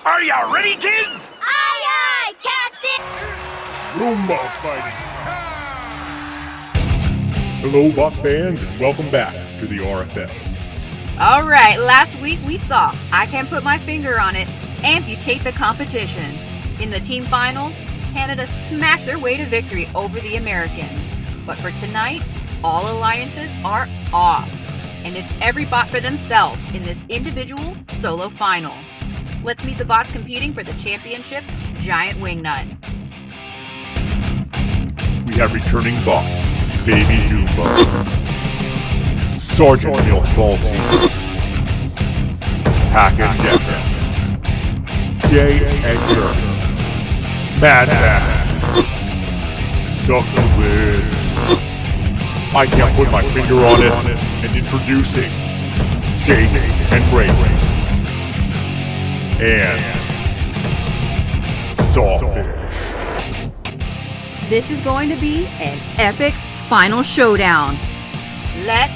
Are ya ready, kids? Aye, aye, Captain! Roomba fighting. Hello, Bot fans, and welcome back to the RFL. Alright, last week we saw I Can't Put My Finger on It amputate the competition. In the team finals, Canada smashed their way to victory over the Americans. But for tonight, all alliances are off. And it's every bot for themselves in this individual solo final. Let's meet the bots competing for the championship Giant Wingnut. We have returning bots, Baby Roomba, Sergeant Neil Faulty, Hack and Decker, Jay Edgar, Mad Man, Sucklewind. I can't put my finger on it, and introducing Jake and Ray and Sawfish. This is going to be an epic final showdown. Let's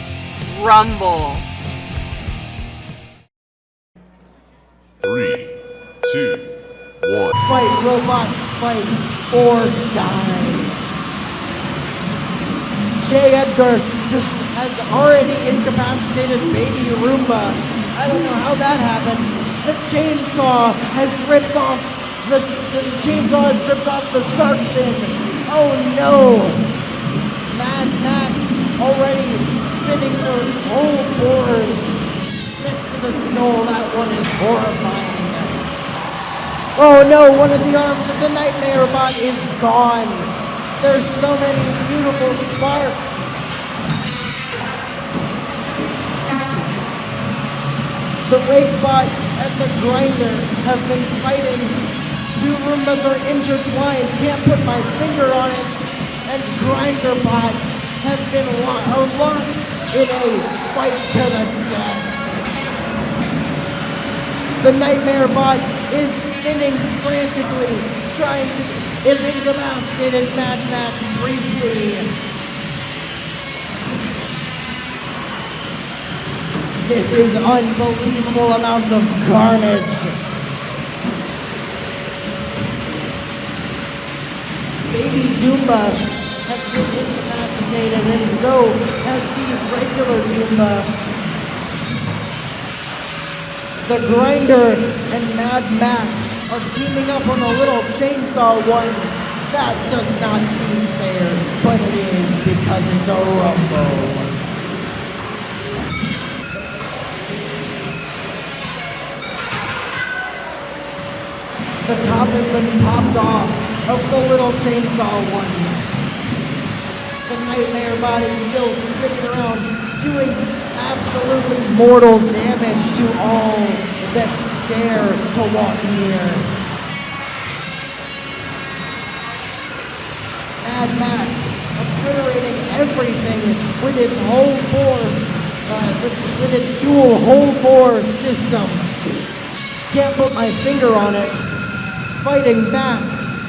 rumble. 3, 2, 1. Fight, robots, fight or die. J. Edgar just has already incapacitated Baby Roomba. I don't know how that happened. The chainsaw has ripped off the shark fin. Oh no! Mad Mac already spinning those old boars next to the skull. That one is horrifying. Oh no, one of the arms of the Nightmare Bot is gone. There's so many beautiful sparks. The Rake Bot and the Grinder have been fighting. Two Roombas are intertwined. Can't put my finger on it. And Grinder Bot have been locked in a fight to the death. The Nightmare Bot is spinning frantically, is incapacitated Mad Mac briefly. This is unbelievable amounts of carnage. Baby Doomba has been incapacitated, and so has the regular Doomba. The Grinder and Mad Mac are teaming up on the little chainsaw one. That does not seem fair, but it is because it's a rumble. The top has been popped off of the little chainsaw one. The Nightmare Bot is still spinning around, doing absolutely mortal damage to all that dare to walk near. Mad Mac obliterating everything with its whole bore, with its dual whole bore system. Can't put my finger on it. Fighting back,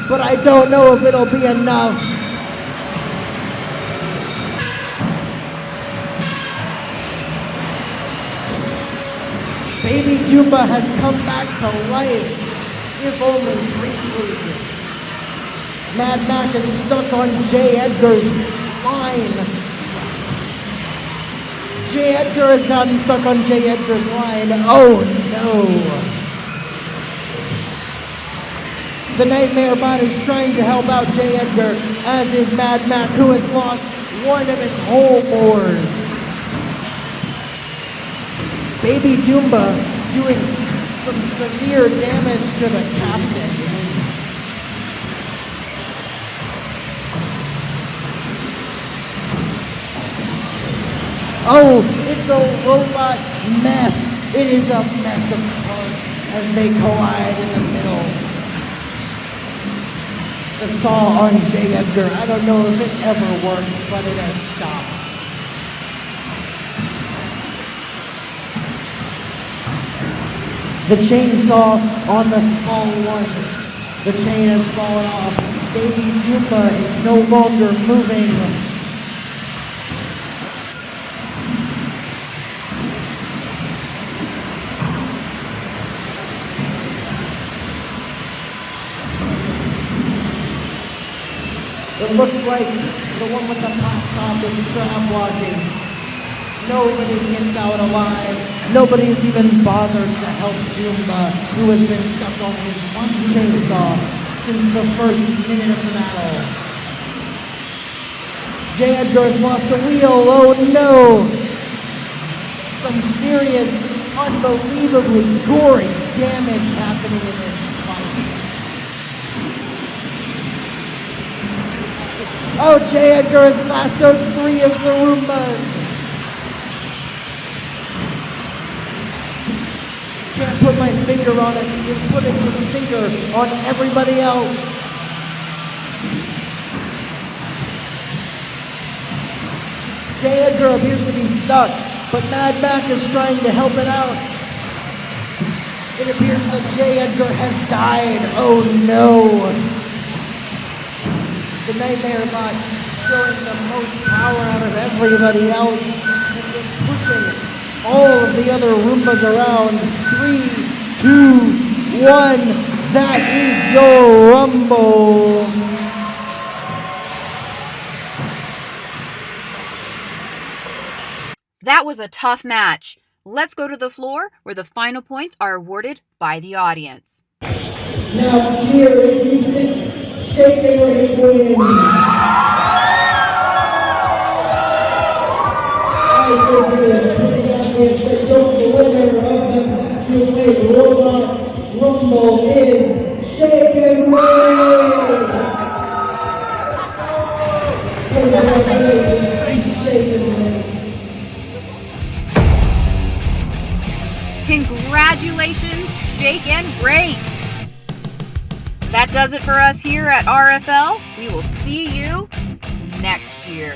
but I don't know if it'll be enough. Baby Doomba has come back to life, if only briefly. Mad Mac is stuck on J. Edgar's line. J. Edgar has gotten stuck on J. Edgar's line. Oh no. The Nightmare Bot is trying to help out J. Edgar, as is Mad Mac, who has lost one of its whole bores. Baby Doomba doing some severe damage to the captain. Oh, it's a robot mess. It is a mess of parts as they collide in the middle. The saw on J. Edgar, I don't know if it ever worked, but it has stopped. The chainsaw on the small one. The chain has fallen off. Baby Doomba is no longer moving. It looks like the one with the pop top is crab walking. Nobody gets out alive. Nobody's even bothered to help Roomba, who has been stuck on his one chainsaw since the first minute of the battle. J. Edgar has lost a wheel. Oh no! Some serious, unbelievably gory damage happening in this fight. Oh, J. Edgar has lassoed 3 of the Roombas. Can't put my finger on it. He's putting his finger on everybody else. J. Edgar appears to be stuck, but Mad Mac is trying to help it out. It appears that J. Edgar has died. Oh no! The Nightmare Bot, showing the most power out of everybody else, has been pushing all of the other Roombas around. 3, 2, 1. That is your Rumble. That was a tough match. Let's go to the floor where the final points are awarded by the audience. Now cheer if you think Shake and Rake wins. I think it is pretty obvious that the winner of the Battlefield Robots Rumble is Shake and Rake. Congratulations, Shake and Rake. Congratulations, Shake and Rake! That does it for us here at RFL. We will see you next year.